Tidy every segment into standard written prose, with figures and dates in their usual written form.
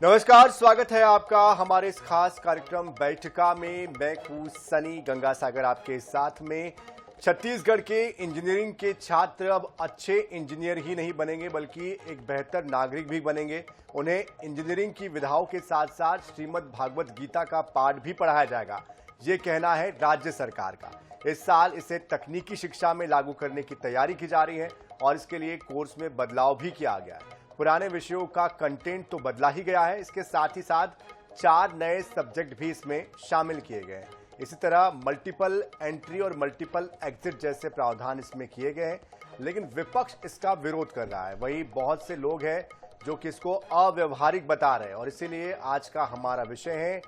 नमस्कार, स्वागत है आपका हमारे इस खास कार्यक्रम बैठका में। मैं हूं सनी गंगासागर आपके साथ में। छत्तीसगढ़ के इंजीनियरिंग के छात्र अब अच्छे इंजीनियर ही नहीं बनेंगे बल्कि एक बेहतर नागरिक भी बनेंगे। उन्हें इंजीनियरिंग की विधाओं के साथ साथ श्रीमद् भागवत गीता का पाठ भी पढ़ाया जाएगा, ये कहना है राज्य सरकार का। इस साल इसे तकनीकी शिक्षा में लागू करने की तैयारी की जा रही है और इसके लिए कोर्स में बदलाव भी किया गया है। पुराने विषयों का कंटेंट तो बदला ही गया है, इसके साथ ही साथ 4 नए सब्जेक्ट भी इसमें शामिल किए गए हैं। इसी तरह मल्टीपल एंट्री और मल्टीपल एग्जिट जैसे प्रावधान इसमें किए गए हैं, लेकिन विपक्ष इसका विरोध कर रहा है। वही बहुत से लोग हैं जो कि इसको अव्यवहारिक बता रहे हैं और इसीलिए आज का हमारा विषय है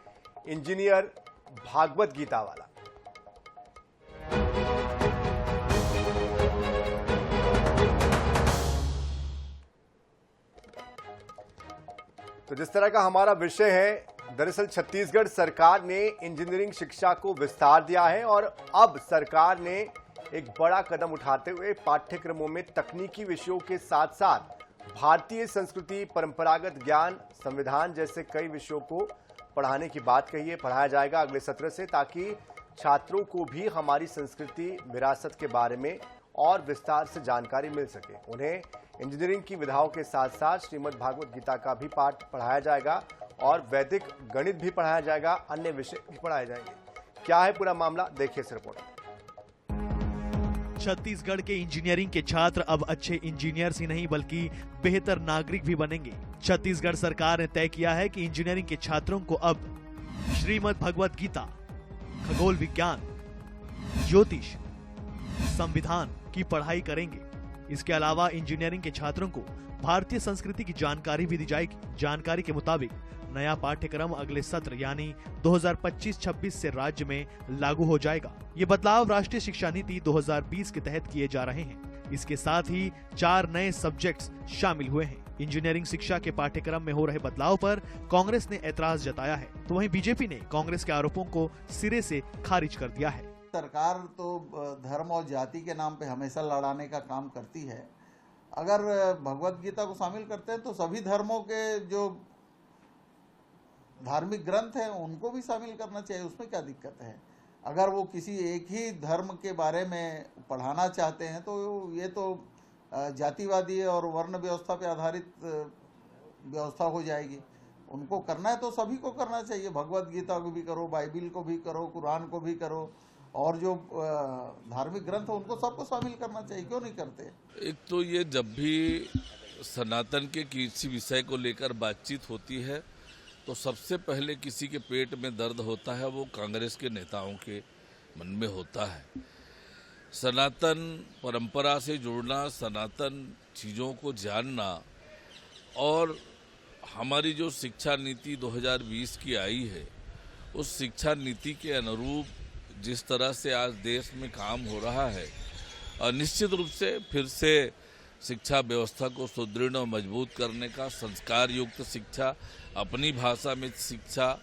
इंजीनियर भागवत गीता वाला। तो जिस तरह का हमारा विषय है, दरअसल छत्तीसगढ़ सरकार ने इंजीनियरिंग शिक्षा को विस्तार दिया है और अब सरकार ने एक बड़ा कदम उठाते हुए पाठ्यक्रमों में तकनीकी विषयों के साथ साथ भारतीय संस्कृति, परंपरागत ज्ञान, संविधान जैसे कई विषयों को पढ़ाने की बात कही है। पढ़ाया जाएगा अगले सत्र से, ताकि छात्रों को भी हमारी संस्कृति, विरासत के बारे में और विस्तार से जानकारी मिल सके। उन्हें इंजीनियरिंग की विधाओं के साथ साथ श्रीमद् भागवत गीता का भी पाठ पढ़ाया जाएगा और वैदिक गणित भी पढ़ाया जाएगा, अन्य विषय भी पढ़ाए जाएंगे। क्या है पूरा मामला, देखिए इस रिपोर्ट में। छत्तीसगढ़ के इंजीनियरिंग के छात्र अब अच्छे इंजीनियर्स ही नहीं बल्कि बेहतर नागरिक भी बनेंगे। छत्तीसगढ़ सरकार ने तय किया है कि इंजीनियरिंग के छात्रों को अब श्रीमद् भगवत गीता, खगोल विज्ञान, ज्योतिष, संविधान की पढ़ाई करेंगे। इसके अलावा इंजीनियरिंग के छात्रों को भारतीय संस्कृति की जानकारी भी दी जाएगी। जानकारी के मुताबिक नया पाठ्यक्रम अगले सत्र यानी 2025-26 से राज्य में लागू हो जाएगा। ये बदलाव राष्ट्रीय शिक्षा नीति 2020 के तहत किए जा रहे हैं। इसके साथ ही 4 नए सब्जेक्ट्स शामिल हुए हैं। इंजीनियरिंग शिक्षा के पाठ्यक्रम में हो रहे बदलाव पर कांग्रेस ने ऐतराज जताया है, तो वहीं बीजेपी ने कांग्रेस के आरोपों को सिरे से खारिज कर दिया है। सरकार तो धर्म और जाति के नाम पे हमेशा लड़ाने का काम करती है। अगर भगवत गीता को शामिल करते हैं तो सभी धर्मों के जो धार्मिक ग्रंथ हैं उनको भी शामिल करना चाहिए, उसमें क्या दिक्कत है। अगर वो किसी एक ही धर्म के बारे में पढ़ाना चाहते हैं तो ये तो जातिवादी और वर्ण व्यवस्था पे आधारित व्यवस्था हो जाएगी। उनको करना है तो सभी को करना चाहिए। भगवत गीता को भी करो, बाइबिल को भी करो, कुरान को भी करो और जो धार्मिक ग्रंथ है उनको सबको शामिल करना चाहिए। क्यों नहीं करते? एक तो ये जब भी सनातन के किसी विषय को लेकर बातचीत होती है तो सबसे पहले किसी के पेट में दर्द होता है, वो कांग्रेस के नेताओं के मन में होता है। सनातन परंपरा से जुड़ना, सनातन चीज़ों को जानना और हमारी जो शिक्षा नीति 2020 की आई है उस शिक्षा नीति के अनुरूप जिस तरह से आज देश में काम हो रहा है और निश्चित रूप से फिर से शिक्षा व्यवस्था को सुदृढ़ और मजबूत करने का, संस्कार युक्त शिक्षा, अपनी भाषा में शिक्षा,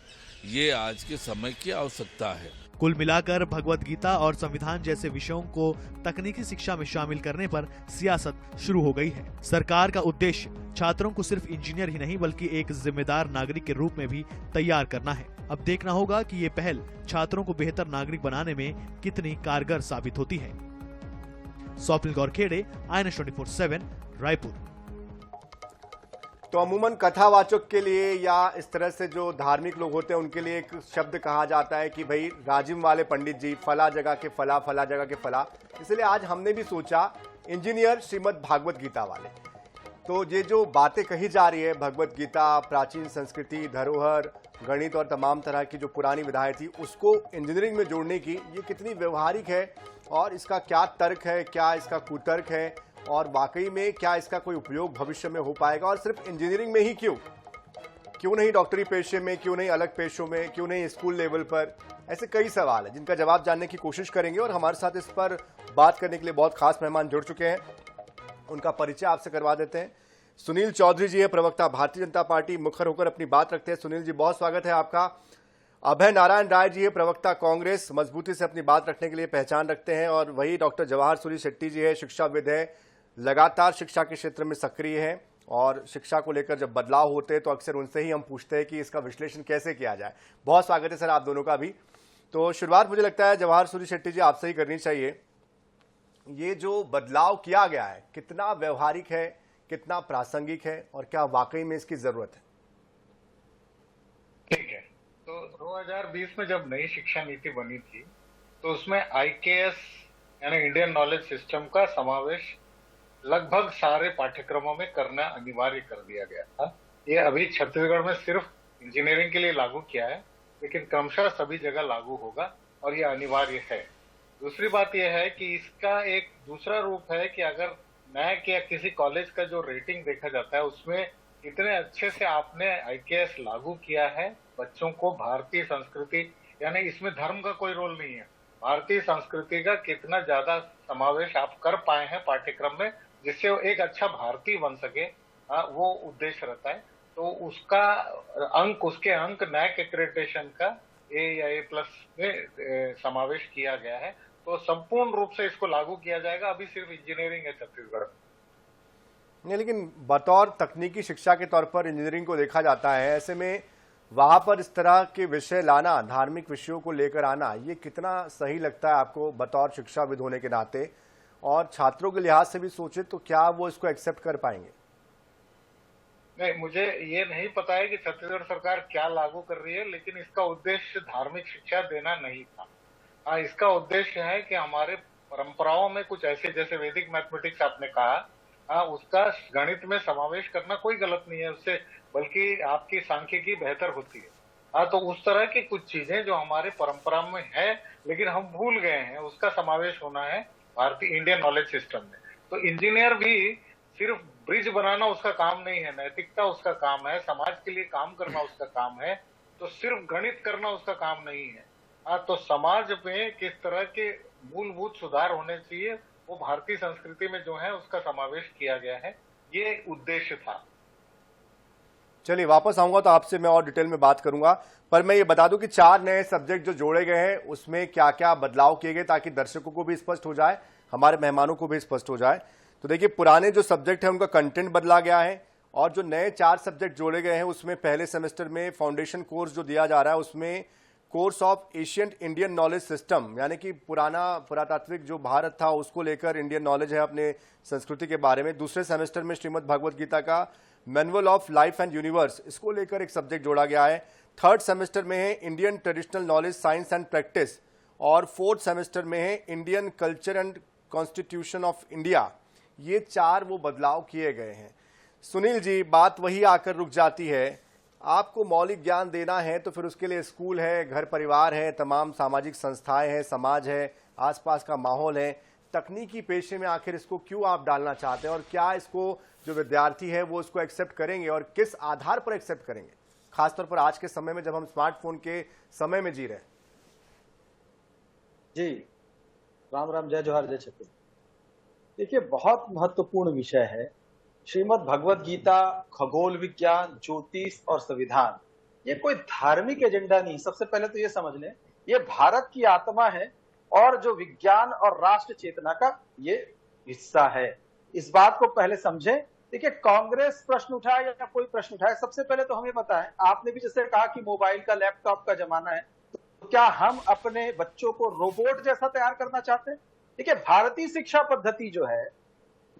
ये आज के समय की आवश्यकता है। कुल मिलाकर भगवत गीता और संविधान जैसे विषयों को तकनीकी शिक्षा में शामिल करने पर सियासत शुरू हो गई है। सरकार का उद्देश्य छात्रों को सिर्फ इंजीनियर ही नहीं बल्कि एक जिम्मेदार नागरिक के रूप में भी तैयार करना है। अब देखना होगा कि ये पहल छात्रों को बेहतर नागरिक बनाने में कितनी कारगर साबित होती है। स्वप्निल गौरखेड़े, INS 24/7, रायपुर। तो अमूमन कथावाचक के लिए या इस तरह से जो धार्मिक लोग होते हैं उनके लिए एक शब्द कहा जाता है कि भाई राजिम वाले पंडित जी, फला जगह के फला, फला जगह के फला। इसलिए आज हमने भी सोचा इंजीनियर श्रीमद् भागवत गीता वाले। तो ये जो बातें कही जा रही है, भगवत गीता, प्राचीन संस्कृति, धरोहर, गणित और तमाम तरह की जो पुरानी विधाएं थी उसको इंजीनियरिंग में जोड़ने की, ये कितनी व्यवहारिक है और इसका क्या तर्क है, क्या इसका कुतर्क है और वाकई में क्या इसका कोई उपयोग भविष्य में हो पाएगा। और सिर्फ इंजीनियरिंग में ही क्यों नहीं डॉक्टरी पेशे में, क्यों नहीं अलग पेशों में, क्यों नहीं स्कूल लेवल पर। ऐसे कई सवाल हैं जिनका जवाब जानने की कोशिश करेंगे और हमारे साथ इस पर बात करने के लिए बहुत खास मेहमान जुड़ चुके हैं। उनका परिचय आपसे करवा देते हैं। सुनील चौधरी जी है, प्रवक्ता भारतीय जनता पार्टी, मुखर होकर अपनी बात रखते हैं। सुनील जी, बहुत स्वागत है आपका। अभय नारायण राय जी है, प्रवक्ता कांग्रेस, मजबूती से अपनी बात रखने के लिए पहचान रखते हैं। और वही डॉक्टर जवाहर सूरी शेट्टी जी है, शिक्षाविद है, लगातार शिक्षा के क्षेत्र में सक्रिय है और शिक्षा को लेकर जब बदलाव होते हैं तो अक्सर उनसे ही हम पूछते हैं कि इसका विश्लेषण कैसे किया जाए। बहुत स्वागत है सर आप दोनों का भी। तो शुरुआत मुझे लगता है जवाहर सूर्य शेट्टी जी आपसे ही करनी चाहिए। ये जो बदलाव किया गया है कितना व्यवहारिक है, कितना प्रासंगिक है और क्या वाकई में इसकी जरूरत है? ठीक है, तो 2020 में जब नई शिक्षा नीति बनी थी तो उसमें IKS यानी इंडियन नॉलेज सिस्टम का समावेश लगभग सारे पाठ्यक्रमों में करना अनिवार्य कर दिया गया था। ये अभी छत्तीसगढ़ में सिर्फ इंजीनियरिंग के लिए लागू किया है, लेकिन क्रमशः सभी जगह लागू होगा और ये अनिवार्य है। दूसरी बात यह है कि इसका एक दूसरा रूप है कि अगर NAAC या किसी कॉलेज का जो रेटिंग देखा जाता है उसमें कितने अच्छे से आपने IKS लागू किया है, बच्चों को भारतीय संस्कृति यानी इसमें धर्म का कोई रोल नहीं है, भारतीय संस्कृति का कितना ज्यादा समावेश आप कर पाए हैं पाठ्यक्रम में, जिससे वो एक अच्छा भारतीय बन सके, वो उद्देश्य रहता है। तो उसका उसके अंक NAAC एक्रेडिटेशन का A या A+ में समावेश किया गया है। तो संपूर्ण रूप से इसको लागू किया जाएगा। अभी सिर्फ इंजीनियरिंग है छत्तीसगढ़ में। नहीं, लेकिन बतौर तकनीकी शिक्षा के तौर पर इंजीनियरिंग को देखा जाता है, ऐसे में वहां पर इस तरह के विषय लाना, धार्मिक विषयों को लेकर आना, ये कितना सही लगता है आपको बतौर शिक्षाविद होने के नाते? और छात्रों के लिहाज से भी सोचे तो क्या वो इसको एक्सेप्ट कर पाएंगे? नहीं, मुझे ये नहीं पता है कि छत्तीसगढ़ सरकार क्या लागू कर रही है, लेकिन इसका उद्देश्य धार्मिक शिक्षा देना नहीं था। हाँ, इसका उद्देश्य है कि हमारे परंपराओं में कुछ ऐसे, जैसे वैदिक मैथमेटिक्स आपने कहा, हाँ, उसका गणित में समावेश करना कोई गलत नहीं है, उससे बल्कि आपकी सांख्यिकी बेहतर होती है। हाँ, तो उस तरह की कुछ चीजें जो हमारे परंपरा में है लेकिन हम भूल गए हैं, उसका समावेश होना है भारतीय इंडियन नॉलेज सिस्टम में। तो इंजीनियर भी सिर्फ ब्रिज बनाना उसका काम नहीं है, नैतिकता उसका काम है, समाज के लिए काम करना उसका काम है। तो सिर्फ गणित करना उसका काम नहीं है। हाँ, तो समाज में किस तरह के मूलभूत सुधार होने चाहिए वो भारतीय संस्कृति में जो है उसका समावेश किया गया है, ये उद्देश्य था। चलिए, वापस आऊंगा तो आपसे मैं और डिटेल में बात करूंगा, पर मैं ये बता दूं कि 4 नए सब्जेक्ट जो जोड़े गए हैं उसमें क्या क्या बदलाव किए गए, ताकि दर्शकों को भी स्पष्ट हो जाए, हमारे मेहमानों को भी स्पष्ट हो जाए। तो देखिए, पुराने जो सब्जेक्ट है उनका कंटेंट बदला गया है और जो नए 4 सब्जेक्ट जोड़े गए हैं उसमें पहले सेमेस्टर में फाउंडेशन कोर्स जो दिया जा रहा है उसमें course of ancient Indian knowledge system, यानी कि पुरातात्विक जो भारत था उसको लेकर इंडियन नॉलेज है अपने संस्कृति के बारे में। दूसरे सेमेस्टर में श्रीमद् भगवत गीता का manual of life and universe, इसको लेकर एक सब्जेक्ट जोड़ा गया है। थर्ड सेमेस्टर में है Indian traditional knowledge, science and practice, और फोर्थ सेमेस्टर में है Indian culture and constitution of India. ये 4 वो बदलाव किए गए हैं। सुनील जी, बात वही आकर रुक जाती है, आपको मौलिक ज्ञान देना है तो फिर उसके लिए स्कूल है, घर परिवार है, तमाम सामाजिक संस्थाएं हैं, समाज है, आसपास का माहौल है। तकनीकी पेशे में आखिर इसको क्यों आप डालना चाहते हैं और क्या इसको जो विद्यार्थी है वो इसको एक्सेप्ट करेंगे और किस आधार पर एक्सेप्ट करेंगे, खासतौर पर आज के समय में जब हम स्मार्टफोन के समय में जी रहे हैं? जी, राम राम, जय जोहार, जय छत्तीसगढ़। देखिए, बहुत महत्वपूर्ण विषय है श्रीमद् भगवत गीता, खगोल विज्ञान, ज्योतिष और संविधान। ये कोई धार्मिक एजेंडा नहीं, सबसे पहले तो ये समझ लें, ये भारत की आत्मा है और जो विज्ञान और राष्ट्र चेतना का ये हिस्सा है। इस बात को पहले समझें। देखिए, कांग्रेस प्रश्न उठाए या कोई प्रश्न उठाए, सबसे पहले तो हमें पता है, आपने भी जैसे कहा कि मोबाइल का, लैपटॉप का जमाना है, तो क्या हम अपने बच्चों को रोबोट जैसा तैयार करना चाहते हैं? देखिए, भारतीय शिक्षा पद्धति जो है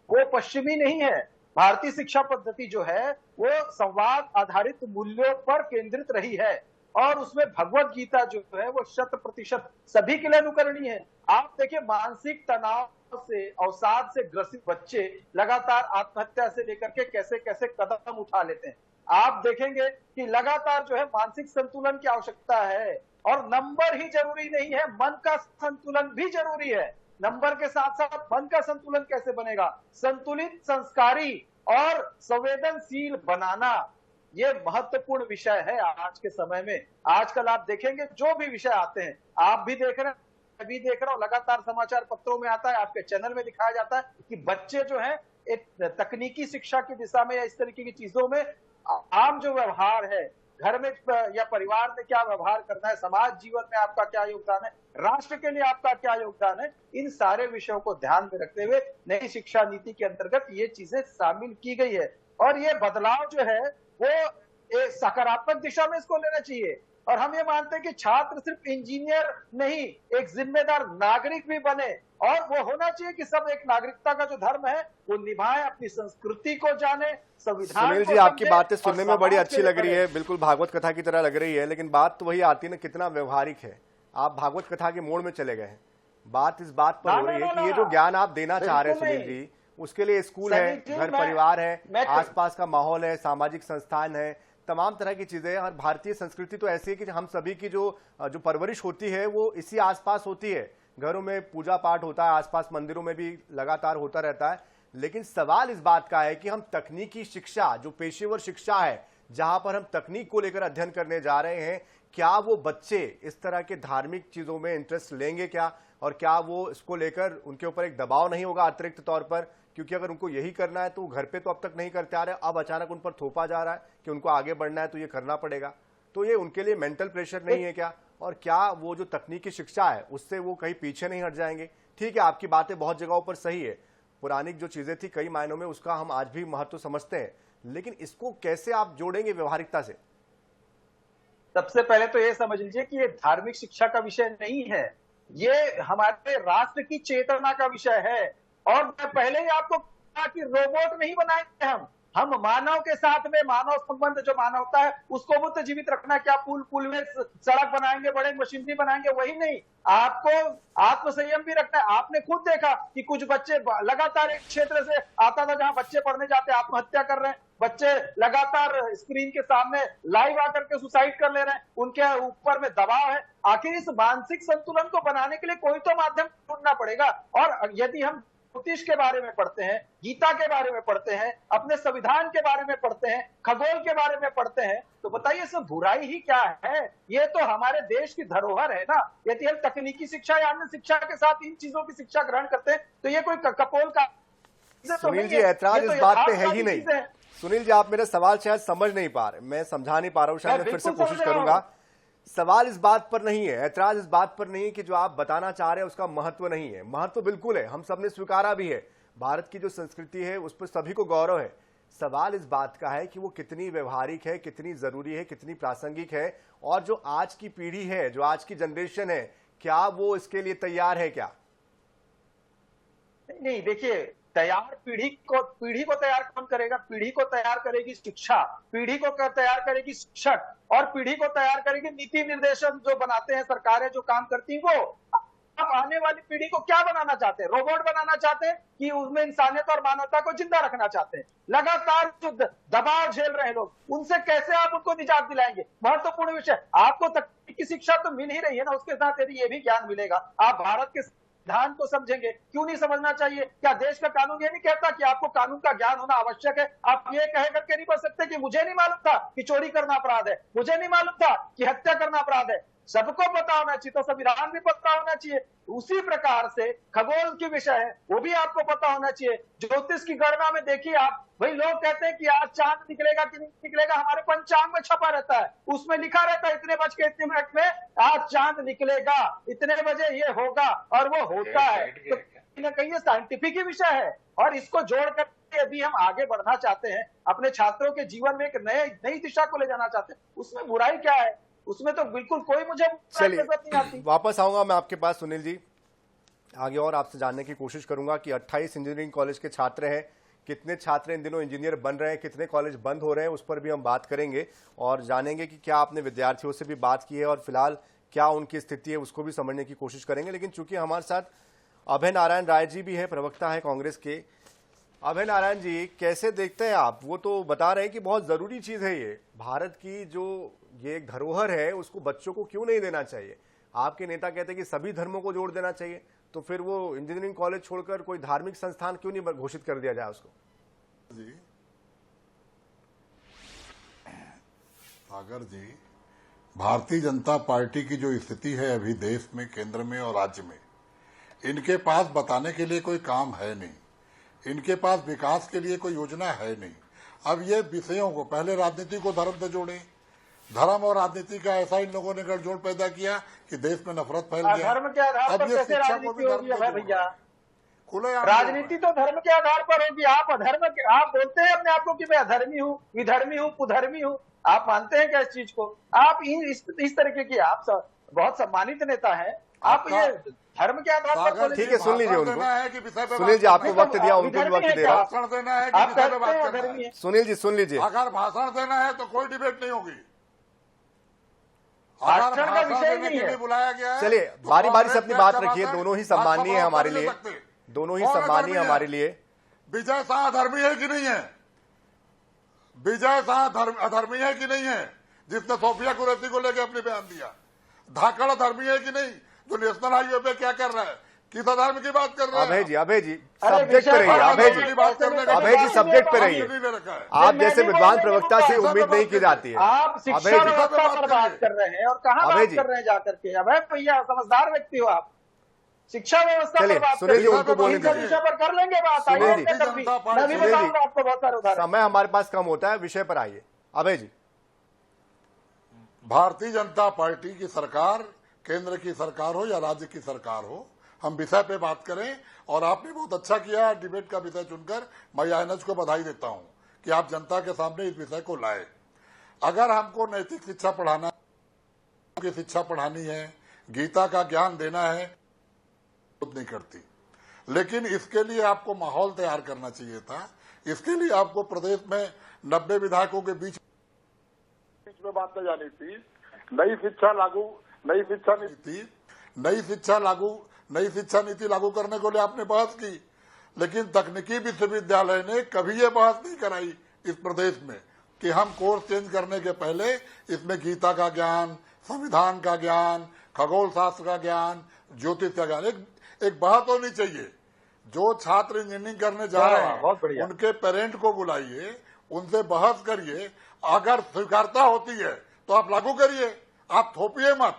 वो पश्चिमी नहीं है। भारतीय शिक्षा पद्धति जो है वो संवाद आधारित मूल्यों पर केंद्रित रही है और उसमें भगवत गीता जो है वो 100% सभी के लिए अनुकरणीय है। आप देखिए, मानसिक तनाव से, अवसाद से ग्रसित बच्चे लगातार आत्महत्या से लेकर के कैसे कैसे कदम उठा लेते हैं। आप देखेंगे कि लगातार जो है मानसिक संतुलन की आवश्यकता है और नंबर ही जरूरी नहीं है, मन का संतुलन भी जरूरी है। नंबर के साथ साथ मन का संतुलन कैसे बनेगा? संतुलित, संस्कारी और संवेदनशील बनाना, ये महत्वपूर्ण विषय है आज के समय में। आजकल आप देखेंगे जो भी विषय आते हैं, आप भी देख रहे हैं, मैं भी देख रहा हूं, लगातार समाचार पत्रों में आता है, आपके चैनल में दिखाया जाता है कि बच्चे जो हैं एक तकनीकी शिक्षा की दिशा में या इस तरीके की चीजों में आम जो व्यवहार है, घर में या परिवार में क्या व्यवहार करना है, समाज जीवन में आपका क्या योगदान है, राष्ट्र के लिए आपका क्या योगदान है, इन सारे विषयों को ध्यान में रखते हुए नई शिक्षा नीति के अंतर्गत ये चीजें शामिल की गई है। और ये बदलाव जो है वो एक सकारात्मक दिशा में इसको लेना चाहिए। और हम ये मानते हैं कि छात्र सिर्फ इंजीनियर नहीं, एक जिम्मेदार नागरिक भी बने, और वो होना चाहिए कि सब एक नागरिकता का जो धर्म है वो निभाए, अपनी संस्कृति को जाने, संविधान सुनील को जी, आपकी समझे बातें और सुनने में बड़ी समाज अच्छी के लिए लग रही है, बिल्कुल भागवत कथा की तरह लग रही है, लेकिन बात तो वही आती है ना, कितना व्यवहारिक है। आप भागवत कथा के मोड़ में चले गए हैं। बात इस बात पर हो रही है कि ये जो ज्ञान आप देना चाह रहे हैं सुनील जी, उसके लिए स्कूल है, घर परिवार है, आसपास का माहौल है, सामाजिक संस्थान है, तमाम तरह की चीजें। और भारतीय संस्कृति तो ऐसी है कि हम सभी की जो परवरिश होती है वो इसी आसपास होती है। घरों में पूजा पाठ होता है, आसपास मंदिरों में भी लगातार होता रहता है। लेकिन सवाल इस बात का है कि हम तकनीकी शिक्षा, जो पेशेवर शिक्षा है, जहां पर हम तकनीक को लेकर अध्ययन करने जा रहे हैं, क्या वो बच्चे इस तरह के धार्मिक चीजों में इंटरेस्ट लेंगे क्या? और क्या वो इसको लेकर उनके ऊपर एक दबाव नहीं होगा अतिरिक्त तौर पर? क्योंकि अगर उनको यही करना है तो घर पे तो अब तक नहीं करते आ रहे, अब अचानक उन पर थोपा जा रहा है कि उनको आगे बढ़ना है तो ये करना पड़ेगा। तो ये उनके लिए मेंटल प्रेशर नहीं है क्या? और क्या वो जो तकनीकी शिक्षा है उससे वो कहीं पीछे नहीं हट जाएंगे? ठीक है, आपकी बातें बहुत जगहों पर सही है, पुरानी जो चीजें थी कई मायनों में उसका हम आज भी महत्व समझते हैं, लेकिन इसको कैसे आप जोड़ेंगे व्यवहारिकता से? सबसे पहले तो ये समझ लीजिए कि ये धार्मिक शिक्षा का विषय नहीं है, ये हमारे राष्ट्र की चेतना का विषय है। और मैं पहले ही आपको कहा कि रोबोट नहीं बनाएंगे हम मानव के साथ में मानव संबंध जो मानवता है उसको वो तो जीवित रखना। क्या पुल में सड़क बनाएंगे, बड़े मशीनरी बनाएंगे, वही नहीं, आपको आत्मसंयम भी रखना है। आपने खुद देखा कि कुछ बच्चे लगातार एक क्षेत्र से आता था जहां बच्चे पढ़ने जाते आत्महत्या कर रहे हैं, बच्चे लगातार स्क्रीन के सामने लाइव आकर के सुसाइड कर ले रहे हैं, उनके ऊपर में दबाव है। आखिर इस मानसिक संतुलन को बनाने के लिए कोई तो माध्यम ढूंढना पड़ेगा। और यदि हम ज्योतिष के बारे में पढ़ते हैं, गीता के बारे में पढ़ते हैं, अपने संविधान के बारे में पढ़ते हैं, खगोल के बारे में पढ़ते हैं, तो बताइए इसमें बुराई ही क्या है? ये तो हमारे देश की धरोहर है ना। यदि हम तकनीकी शिक्षा या अन्य शिक्षा के साथ इन चीजों की शिक्षा ग्रहण करते हैं तो ये कोई कपोल का सुनील जी, ऐतराज इस बात पे है ही नहीं। सुनील जी, आप मेरा सवाल शायद समझ नहीं पा रहे, मैं समझा नहीं पा रहा हूँ, शायद मैं फिर से कोशिश करूंगा। सवाल इस बात पर नहीं है, ऐतराज इस बात पर नहीं है कि जो आप बताना चाह रहे हैं उसका महत्व नहीं है। महत्व बिल्कुल है, हम सबने स्वीकारा भी है, भारत की जो संस्कृति है उस पर सभी को गौरव है। सवाल इस बात का है कि वो कितनी व्यवहारिक है, कितनी जरूरी है, कितनी प्रासंगिक है, और जो आज की पीढ़ी है, जो आज की जनरेशन है, क्या वो इसके लिए तैयार है क्या? नहीं, देखिए, तैयार पीढ़ी को तैयार कौन करेगा? पीढ़ी को तैयार करेगी शिक्षा, पीढ़ी को तैयार करेगी शिक्षक, और पीढ़ी को तैयार करेगी नीति निर्देशन जो बनाते हैं सरकारें, जो काम करती हैं वो। आप आने वाली पीढ़ी को क्या बनाना चाहते हैं? रोबोट बनाना चाहते हैं कि उसमें इंसानियत और मानवता को जिंदा रखना चाहते हैं? लगातार जो दबाव झेल रहे हैं लोग, उनसे कैसे आप उनको निजात दिलाएंगे? महत्वपूर्ण विषय। आपको तकनीकी शिक्षा तो मिल ही रही है ना, उसके साथ यदि ये भी ज्ञान मिलेगा, आप भारत के संविधान को समझेंगे। क्यों नहीं समझना चाहिए? क्या देश का कानून ये नहीं कहता कि आपको कानून का ज्ञान होना आवश्यक है? आप ये कह करके नहीं पढ़ सकते कि मुझे नहीं मालूम था कि चोरी करना अपराध है, मुझे नहीं मालूम था कि हत्या करना अपराध है। सबको पता होना चाहिए, तो संविधान भी पता होना चाहिए। उसी प्रकार से खगोल की विषय है, वो भी आपको पता होना चाहिए। ज्योतिष की गणना में देखिए आप, भाई लोग कहते हैं कि आज चांद निकलेगा कि नहीं निकलेगा, हमारे पंचांग में छपा रहता है, उसमें लिखा रहता है इतने बज के इतने मिनट में आज चांद निकलेगा, इतने बजे ये होगा, और वो होता है। तो कहीं ना कहीं ये साइंटिफिक ही विषय है, और इसको जोड़ कर यदि हम आगे बढ़ना चाहते हैं, अपने छात्रों के जीवन में एक नई दिशा को ले जाना चाहते हैं, उसमें बुराई क्या है? उसमें तो बिल्कुल कोई मुझे नहीं आती। वापस आऊंगा मैं आपके पास सुनील जी, आगे और आपसे जानने की कोशिश करूंगा कि 28 इंजीनियरिंग कॉलेज के छात्र हैं, कितने छात्र इन दिनों इंजीनियर बन रहे हैं, कितने कॉलेज बंद हो रहे हैं, उस पर भी हम बात करेंगे और जानेंगे कि क्या आपने विद्यार्थियों से भी बात की है और फिलहाल क्या उनकी स्थिति है उसको भी समझने की कोशिश करेंगे। लेकिन चूंकि हमारे साथ अभय नारायण राय जी भी है, प्रवक्ता है कांग्रेस के। अभय नारायण जी, कैसे देखते हैं आप? वो तो बता रहे हैं कि बहुत जरूरी चीज है ये, भारत की जो ये एक धरोहर है उसको बच्चों को क्यों नहीं देना चाहिए? आपके नेता कहते हैं कि सभी धर्मों को जोड़ देना चाहिए, तो फिर वो इंजीनियरिंग कॉलेज छोड़कर कोई धार्मिक संस्थान क्यों नहीं घोषित कर दिया जाए उसको? जी सागर जी, भारतीय जनता पार्टी की जो स्थिति है अभी देश में, केंद्र में और राज्य में, इनके पास बताने के लिए कोई काम है नहीं, इनके पास विकास के लिए कोई योजना है नहीं। अब ये विषयों को, पहले राजनीति को धर्म से जोड़े, धर्म और राजनीति का ऐसा इन लोगों ने गठजोड़ पैदा किया कि देश में नफरत फैल गया। धर्म के आधार पर कैसे राजनीति होगी भैया? खुले आम राजनीति तो धर्म के आधार पर होगी। आप अधर्म के, आप बोलते हैं अपने आप को कि मैं अधर्मी हूँ, विधर्मी हूँ, कुधर्मी हूँ, आप मानते हैं क्या इस चीज को? आप इस तरीके की, आप बहुत सम्मानित नेता हैं, आप ये धर्म के आधार पर बोले। ठीक है, सुन लीजिए उनको। देना है कि विषय पे सुनील जी, आपको वक्त दिया, उनको भी वक्त दे रहा हूं। भाषण देना है कि आप विषय पे बात कहते हैं करना अधर्मी है? है। सुनील जी सुन लीजिए। अगर भाषण देना है तो कोई डिबेट नहीं होगी। भाषण अगर का भाषण विषय देने नहीं के है। लिए बुलाया गया है, चलिए, तो बारी बारी से कांग्रेस अपनी के बात अच्छा रखिए, है, दोनों ही आप सम्मानीय है पकड़ हमारे नहीं लिए, सकते। दोनों ही कौन सम्मानीय अधर्मी है है? हमारे लिए। विजय शाह अधर्मी है कि नहीं है? विजय शाह अधर्मी है कि नहीं है, जिसने सोफिया कुरैशी को लेकर अपने बयान दिया? धाकड़ अधर्मी है कि नहीं, जो नेशनल हाईवे पे क्या कर रहा है? किस अधर्म की बात कर रहा है? अभय जी अरे सब्जेक्ट पे विषय रहिए। पर अभय अधर्मी जी की बात करने का अभय जी अधिकार सब्जेक्ट पे नहीं रहिए। नहीं दे रखा है। आप मैं जैसे भी विद्वान बोलने प्रवक्ता से दूंगा। उम्मीद नहीं की जाती है। आप शिक्षा अभय जी व्यवस्था बात पर बात कर रहे हैं और कहाँ अभय बात जी। कर रहे हैं जाकर के? अभय भैया समझदार व्यक्ति हो आप, शिक्षा व्यवस्था चलिए, पर बात सुनील जी, कर उनको बोलने इनके दीजिए। विषय पर कर लेंगे बात। सुनील आइए जी। अपने तक भी। मैं भी सुनील जी। बताऊंगा आपको बहुत सारे उदाहरण। समय हमारे पास कम होता है, विषय पर आइए। अभय जी। भारतीय जनता पार्टी की सरकार, केंद्र की सरकार हो या राज्य की सरकार हो, हम विषय पे बात करें। और आपने बहुत अच्छा किया डिबेट का विषय चुनकर। मैं आईएनएच को बधाई देता हूं कि आप जनता के सामने इस विषय को लाए। अगर हमको नैतिक शिक्षा पढ़ाना की शिक्षा पढ़ानी है, गीता का ज्ञान देना है, नहीं करती। लेकिन इसके लिए आपको माहौल तैयार करना चाहिए था। इसके लिए आपको प्रदेश में 90 विधायकों के बीच में बात न जानी थी। नई शिक्षा नीति लागू करने को लिए आपने बहस की, लेकिन तकनीकी विश्वविद्यालय ने कभी ये बहस नहीं कराई इस प्रदेश में कि हम कोर्स चेंज करने के पहले इसमें गीता का ज्ञान, संविधान का ज्ञान, खगोल शास्त्र का ज्ञान, ज्योतिष का ज्ञान, एक बहस होनी चाहिए। जो छात्र इंजीनियरिंग करने जा रहे हैं उनके पेरेंट को बुलाइए, उनसे बहस करिए। अगर स्वीकारता होती है तो आप लागू करिए, आप थोपिए मत।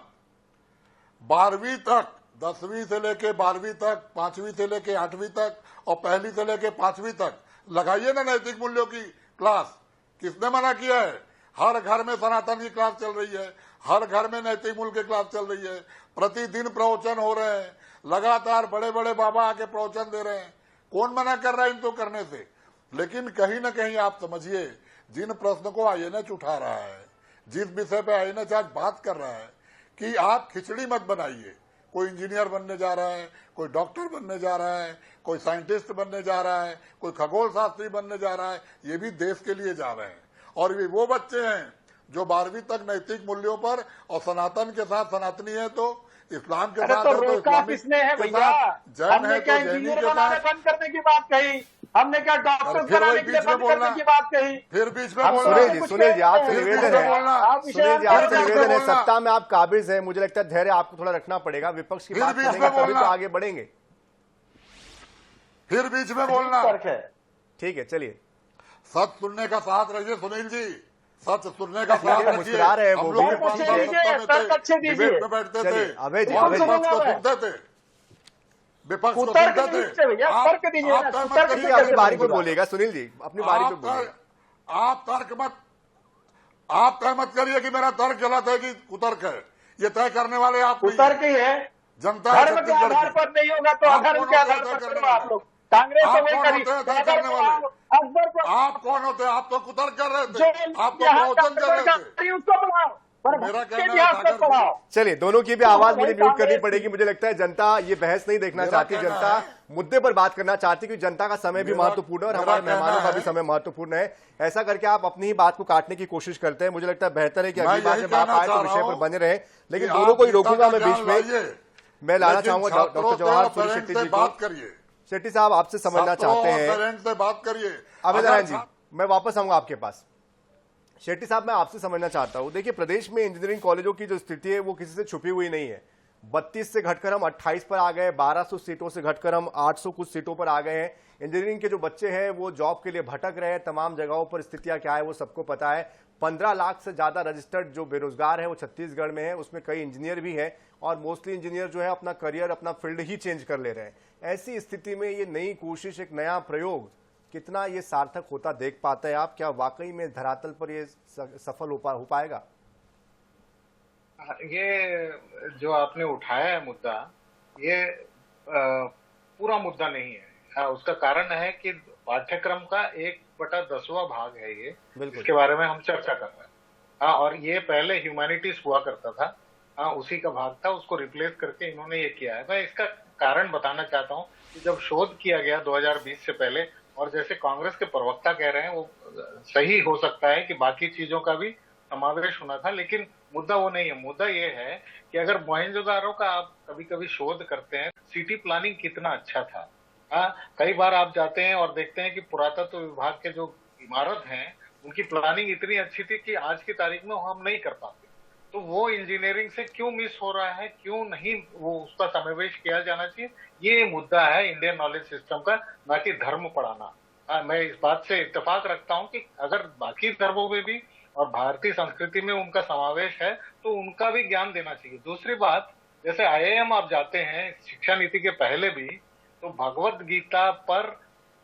12वीं तक, 10वीं से लेके 12वीं तक, 5वीं से लेके 8वीं तक और पहली से लेके 5वीं तक लगाइए ना नैतिक मूल्यों की क्लास। किसने मना किया है? हर घर में सनातन की क्लास चल रही है, हर घर में नैतिक मूल्य की क्लास चल रही है। प्रतिदिन प्रवचन हो रहे हैं, लगातार बड़े बड़े बाबा आके प्रवचन दे रहे हैं। कौन मना कर रहा है इनको करने से? लेकिन कहीं ना कहीं आप समझिए, जिन प्रश्न को आईएनएच उठा रहा है, जिस विषय पे आईएनएच आज बात कर रहा है कि आप खिचड़ी मत बनाइए। कोई इंजीनियर बनने जा रहा है, कोई डॉक्टर बनने जा रहा है, कोई साइंटिस्ट बनने जा रहा है, कोई खगोल शास्त्री बनने जा रहा है, ये भी देश के लिए जा रहे हैं। और ये वो बच्चे हैं जो 12वीं तक नैतिक मूल्यों पर और सनातन के साथ सनातनी है तो इस्लाम के साथ है तो इस्लामिक किसने है के भैया? साथ, जैन हमने है क्या तो जैनी इंजीनियर के बनाने साथ। बंद करने की बात कही? हमने क्या डॉक्टर फिर बनाने वही के लिए बीच में बंद करने बोलना, की बात कही? फिर बीच में हम बोलना। सुनील जी आपसे फिर निवेदन बीच में है, बोलना। आप सुनील जी आपसे विषय निवेदन है, बोलना। सत्ता में आप काबिज हैं, मुझे लगता है धैर्य आपको थोड़ा रखना पड़ेगा। विपक्ष की फिर बात बीच करेंगे में तभी तो बोलना। आगे बढ़ेंगे। फिर बीच में बोलना। तर्क है। ठीक है, चलिए। सच सुनने का साथ रहिए सुनील जी, सच सुनने का साथ रखिए। मुस्कुरा रहे हैं वो हम लोग भी। भी 5 अच्छे साल दीजिए, सत्ता में तर्क अच्छे थे, दीजिए। डिबेट में बैठते चलिए, थे, अभय जी, और अभय जी। विपक्ष को सुनते थे, विपक्ष को कुतर्क सुनते नहीं थे। से भैया, आप- तर्क दीजिए ना, आप तर्क कुतर्क मत ठीक से है, करिए। अपनी बारी पे कैसे बोलिएगा सुनील जी, अपनी बारी पे बोलिए। आप तय मत करिए कि मेरा तर्क गलत है कि कुतर्क है। ये तय करने वाले आप नहीं कुतर्क हैं। ही है। जनता है धर्म के छत्तीसगढ़ आधार की। पर नहीं होगा तो आप अधर्म कौन के होते हैं आधार तय पर करने करो आप वाले? लोग। कांग्रेस आप तो वही कौन करी। होते हैं तय अगर करने वाले? अकबर को आप कौन होते हैं? आप तो कुतर्क कर रहे जो थे, आप तो यहाँ प्रवचन कर रहे थे। करी उसको पढ़ाओ, पर मेरा भारत के कहना है, इतिहास को सागर जी, पढ़ाओ। चलिए, दोनों की भी आवाज मुझे भाई म्यूट करनी कांग्रेस पड़ेगी। मुझे लगता है जनता ये बहस नहीं देखना मेरा चाहती, कहना जनता है- मुद्दे पर बात करना चाहती, क्योंकि जनता का समय भी मेरा- महत्वपूर्ण है और मेरा हमारे कहना मेहमानों का भी है- समय महत्वपूर्ण है। ऐसा करके आप अपनी ही बात को काटने की कोशिश करते हैं। मुझे लगता है बेहतर है कि मैं अगली बार यही जब आप कहना आए तो चाह विषय रहा पर हूं बने रहे। लेकिन कि दोनों आप को ही गीता रोकूंगा का मैं ज्ञान बीच में। लाइए, मैं लाना लेकिन चाहूंगा छात्रों डॉक्टर से जवाहर और सूर्य पेरेंट्स शेट्टी से जी को। बात करिए। शेट्टी साहब, आपसे समझना छात्रों चाहते और हैं। पेरेंट्स से बात करिए। अभय अगर नारायण जी, मैं वापस आऊंगा आपके पास। शेट्टी साहब, मैं आपसे समझना चाहता हूं, देखिए प्रदेश में इंजीनियरिंग कॉलेजों की जो स्थिति है वो किसी से छुपी हुई नहीं है। 32 से घटकर हम 28 पर आ गए, 1200 सीटों से घटकर हम 800 कुछ सीटों पर आ गए हैं। इंजीनियरिंग के जो बच्चे हैं वो जॉब के लिए भटक रहे हैं। तमाम जगहों पर स्थितियां क्या है वो सबको पता है। 15 लाख से ज्यादा रजिस्टर्ड जो बेरोजगार है वो छत्तीसगढ़ में है, उसमें कई इंजीनियर भी हैं और मोस्टली इंजीनियर जो है अपना करियर, अपना फील्ड ही चेंज कर ले रहे हैं। ऐसी स्थिति में ये नई कोशिश, एक नया प्रयोग कितना ये सार्थक होता देख पाते हैं आप? क्या वाकई में धरातल पर ये सफल हो पाएगा? ये जो आपने उठाया है मुद्दा, ये पूरा मुद्दा नहीं है। हाँ, उसका कारण है कि पाठ्यक्रम का 1/10वां भाग है ये, इसके बारे में हम चर्चा कर रहे हैं। हाँ, और ये पहले ह्यूमैनिटीज हुआ करता था, हाँ, उसी का भाग था, उसको रिप्लेस करके इन्होंने ये किया है। मैं इसका कारण बताना चाहता हूँ कि जब शोध किया गया 2020 से पहले, और जैसे कांग्रेस के प्रवक्ता कह रहे हैं वो सही हो सकता है कि बाकी चीजों का भी समावेश होना था, लेकिन मुद्दा वो नहीं है। मुद्दा ये है कि अगर मोहनजोदारो का आप कभी कभी शोध करते हैं, सिटी प्लानिंग कितना अच्छा था। हाँ, कई बार आप जाते हैं और देखते हैं कि पुरातत्व विभाग के जो इमारत हैं उनकी प्लानिंग इतनी अच्छी थी कि आज की तारीख में हम नहीं कर पाते। तो वो इंजीनियरिंग से क्यों मिस हो रहा है, क्यों नहीं वो उसका समावेश किया जाना चाहिए, ये मुद्दा है इंडियन नॉलेज सिस्टम का, ना कि धर्म पढ़ाना। मैं इस बात से इत्तेफाक रखता हूं कि अगर बाकी धर्मों में भी और भारतीय संस्कृति में उनका समावेश है तो उनका भी ज्ञान देना चाहिए। दूसरी बात, जैसे IIM आप जाते हैं शिक्षा नीति के पहले भी, तो भगवत गीता पर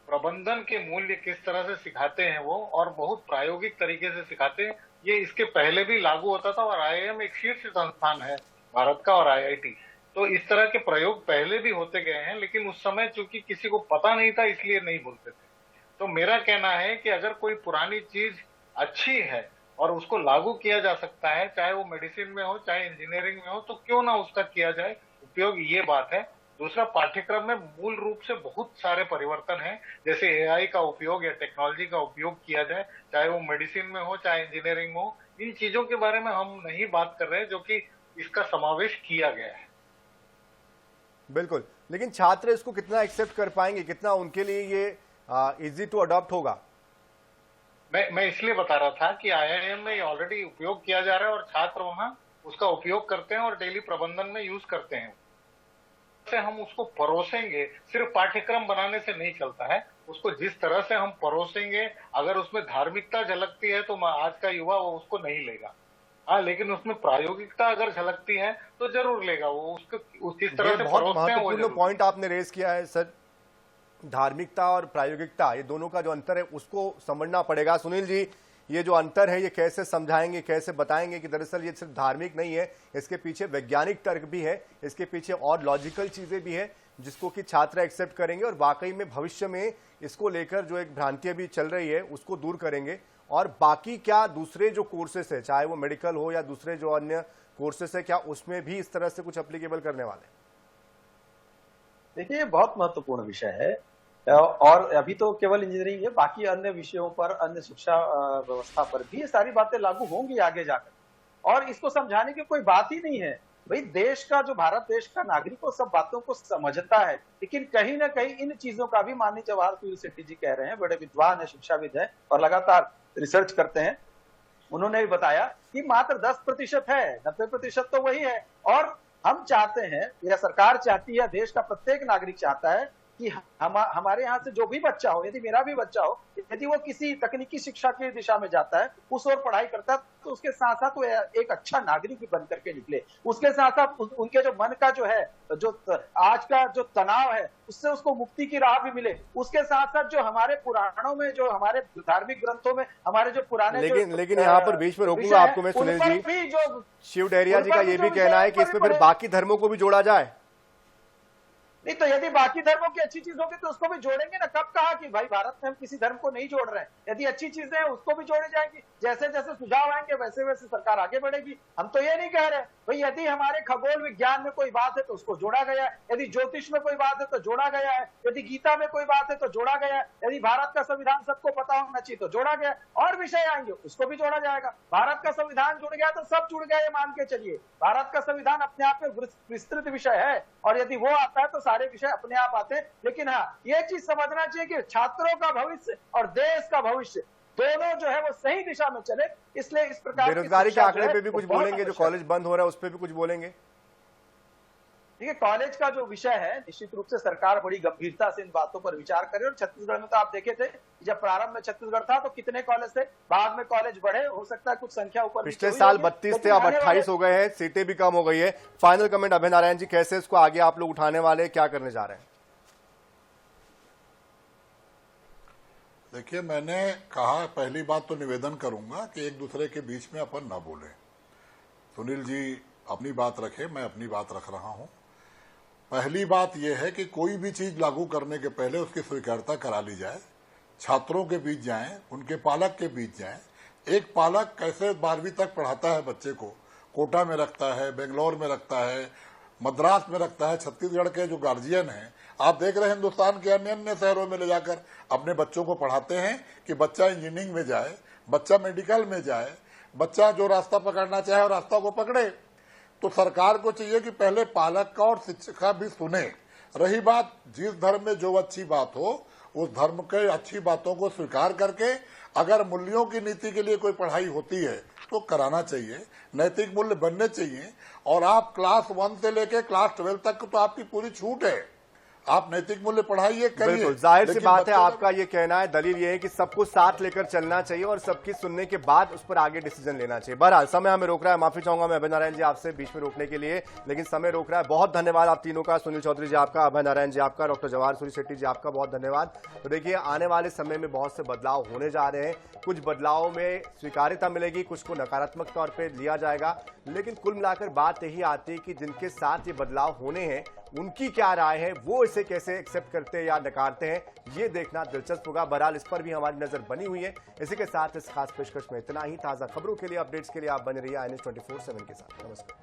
प्रबंधन के मूल्य किस तरह से सिखाते हैं वो, और बहुत प्रायोगिक तरीके से सिखाते हैं। ये इसके पहले भी लागू होता था, और IIM एक शीर्ष संस्थान है भारत का, और IIT, तो इस तरह के प्रयोग पहले भी होते गए हैं, लेकिन उस समय चूंकि किसी को पता नहीं था इसलिए नहीं बोलते थे। तो मेरा कहना है कि अगर कोई पुरानी चीज अच्छी है और उसको लागू किया जा सकता है, चाहे वो मेडिसिन में हो चाहे इंजीनियरिंग में हो, तो क्यों ना उसका किया जाए उपयोग, ये बात है। दूसरा, पाठ्यक्रम में मूल रूप से बहुत सारे परिवर्तन हैं, जैसे AI का उपयोग या टेक्नोलॉजी का उपयोग किया जाए, चाहे वो मेडिसिन में हो चाहे इंजीनियरिंग में हो। इन चीजों के बारे में हम नहीं बात कर रहे हैं जो कि इसका समावेश किया गया है। बिल्कुल, लेकिन छात्र इसको कितना एक्सेप्ट कर पाएंगे, कितना उनके लिए ये इजी टू अडॉप्ट होगा? मैं इसलिए बता रहा था कि IIM में ये ऑलरेडी उपयोग किया जा रहा है और छात्र वहां उसका उपयोग करते हैं और डेली प्रबंधन में यूज करते हैं। से हम उसको परोसेंगे, सिर्फ पाठ्यक्रम बनाने से नहीं चलता है, उसको जिस तरह से हम परोसेंगे, अगर उसमें धार्मिकता झलकती है तो आज का युवा वो उसको नहीं लेगा। हाँ, लेकिन उसमें प्रायोगिकता अगर झलकती है तो जरूर लेगा वो, उसको जिस तरह से बहुत परोसते हैं वो महत्वपूर्ण पॉइंट आपने रेज किया है सर। धार्मिकता और प्रायोगिकता, ये दोनों का जो अंतर है उसको समझना पड़ेगा। सुनील जी, ये जो अंतर है ये कैसे समझाएंगे, कैसे बताएंगे कि दरअसल ये सिर्फ धार्मिक नहीं है, इसके पीछे वैज्ञानिक तर्क भी है, इसके पीछे और लॉजिकल चीजें भी है जिसको कि छात्र एक्सेप्ट करेंगे और वाकई में भविष्य में इसको लेकर जो एक भ्रांति अभी चल रही है उसको दूर करेंगे। और बाकी क्या दूसरे जो कोर्सेस है, चाहे वो मेडिकल हो या दूसरे जो अन्य कोर्सेस है, क्या उसमें भी इस तरह से कुछ एप्लीकेबल करने वाले? देखिए, ये बहुत महत्वपूर्ण विषय है, और अभी तो केवल इंजीनियरिंग है, बाकी अन्य विषयों पर, अन्य शिक्षा व्यवस्था पर भी ये सारी बातें लागू होंगी आगे जाकर। और इसको समझाने की कोई बात ही नहीं है। भाई, देश का जो भारत देश का नागरिक वो सब बातों को समझता है, लेकिन कहीं ना कहीं इन चीजों का भी माननीय जवाहर यूनिवर्सिटी जी कह रहे हैं, बड़े विद्वान है, शिक्षाविद है और लगातार रिसर्च करते हैं। उन्होंने भी बताया कि मात्र 10% है, 90% तो वही है। और हम चाहते हैं, या सरकार चाहती है, देश का प्रत्येक नागरिक चाहता है कि हमारे यहाँ से जो भी बच्चा हो, यदि मेरा भी बच्चा हो, यदि वो किसी तकनीकी शिक्षा की दिशा में जाता है, उस ओर पढ़ाई करता है, तो उसके साथ साथ वो एक अच्छा नागरिक भी बन करके निकले। उसके साथ साथ उनके जो मन का जो है, जो आज का जो तनाव है, उससे उसको मुक्ति की राह भी मिले। उसके साथ साथ जो हमारे पुराणों में, जो हमारे धार्मिक ग्रंथों में हमारे जो पुराने, लेकिन यहाँ पर बीच में रोकूंगा आपको मैं सुनील जी। शिव डहरिया जी का ये भी कहना है कि इसमें फिर बाकी धर्मों को भी जोड़ा जाए। नहीं, तो यदि बाकी धर्मों की अच्छी चीज होगी तो उसको भी जोड़ेंगे ना। कब कहा कि भाई भारत में हम किसी धर्म को नहीं जोड़ रहे हैं? यदि अच्छी चीजें हैं उसको भी जोड़े जाएंगी। जैसे जैसे सुझाव आएंगे वैसे वैसे सरकार आगे बढ़ेगी। हम तो ये नहीं कह रहे भाई यदि हमारे खगोल विज्ञान में कोई बात है तो उसको जोड़ा गया है, यदि ज्योतिष में कोई बात है तो जोड़ा गया है, यदि गीता में कोई बात है तो जोड़ा गया है, यदि भारत का संविधान सबको पता होना चाहिए तो जोड़ा गया। और विषय आएंगे उसको भी जोड़ा जाएगा। भारत का संविधान जुड़ गया तो सब जुड़ गया, ये मान के चलिए। भारत का संविधान अपने आप में विस्तृत विषय है, और यदि वो आता है तो सारे विषय अपने आप आते हैं। लेकिन हाँ, ये चीज समझना चाहिए कि छात्रों का भविष्य और देश का भविष्य दोनों जो है वो सही दिशा में चले। इसलिए इस प्रकार बेरोजगारी के आंकड़े पे भी कुछ बोलेंगे, जो कॉलेज बंद हो रहा है उस पर भी कुछ बोलेंगे? देखिए, कॉलेज का जो विषय है, निश्चित रूप से सरकार बड़ी गंभीरता से इन बातों पर विचार करे। और छत्तीसगढ़ में तो आप देखे थे, जब प्रारंभ में छत्तीसगढ़ था तो कितने कॉलेज थे, बाद में कॉलेज बढ़े, हो सकता है कुछ संख्या ऊपर पिछले साल 32 थे, अब 28 हो गए हैं, सीटें भी कम हो गई है। फाइनल कमेंट अभय नारायण जी, कैसे इसको आगे आप लोग उठाने वाले, क्या करने जा रहे हैं? देखिए, मैंने कहा, पहली बात तो निवेदन करूंगा कि एक दूसरे के बीच में अपन ना बोले। सुनील जी अपनी बात रखे, मैं अपनी बात रख रहा हूं। पहली बात यह है कि कोई भी चीज लागू करने के पहले उसकी स्वीकारता करा ली जाए, छात्रों के बीच जाएं, उनके पालक के बीच जाएं। एक पालक कैसे 12वीं तक पढ़ाता है बच्चे को, कोटा में रखता है, बेंगलोर में रखता है, मद्रास में रखता है। छत्तीसगढ़ के जो गार्जियन हैं, आप देख रहे हैं हिंदुस्तान के अन्य अन्य शहरों में ले जाकर अपने बच्चों को पढ़ाते हैं कि बच्चा इंजीनियरिंग में जाए, बच्चा मेडिकल में जाए, बच्चा जो रास्ता पकड़ना चाहे और रास्ता को पकड़े। तो सरकार को चाहिए कि पहले पालक का और शिक्षक का भी सुने। रही बात जिस धर्म में जो अच्छी बात हो, उस धर्म के अच्छी बातों को स्वीकार करके अगर मूल्यों की नीति के लिए कोई पढ़ाई होती है तो कराना चाहिए, नैतिक मूल्य बनने चाहिए। और आप क्लास 1 से लेके क्लास 12 तक तो आपकी पूरी छूट है, आप नैतिक मूल्य पढ़ाइए, करिए। बिल्कुल जाहिर सी लेकिन बात है, बच्चों आपका ये कहना है, दलील ये है कि सबको साथ लेकर चलना चाहिए और सबकी सुनने के बाद उस पर आगे डिसीजन लेना चाहिए। बहरहाल समय हमें रोक रहा है, माफी चाहूंगा मैं अभय नारायण जी आपसे बीच में रोकने के लिए, लेकिन समय रोक रहा है। बहुत धन्यवाद आप तीनों का, सुनील चौधरी जी आपका, अभय नारायण जी आपका, डॉक्टर जवाहर सूरी शेट्टी जी आपका बहुत धन्यवाद। तो देखिए, आने वाले समय में बहुत से बदलाव होने जा रहे हैं। कुछ बदलावों में स्वीकार्यता मिलेगी, कुछ को नकारात्मक तौर पर लिया जाएगा, लेकिन कुल मिलाकर बात यही आती है कि जिनके साथ ये बदलाव होने हैं उनकी क्या राय है, वो इसे कैसे एक्सेप्ट करते हैं या नकारते हैं, ये देखना दिलचस्प होगा। बहरहाल इस पर भी हमारी नजर बनी हुई है। इसी के साथ इस खास पेशकश में इतना ही। ताजा खबरों के लिए, अपडेट्स के लिए आप बने रहिए INS 24/7 के साथ। नमस्कार।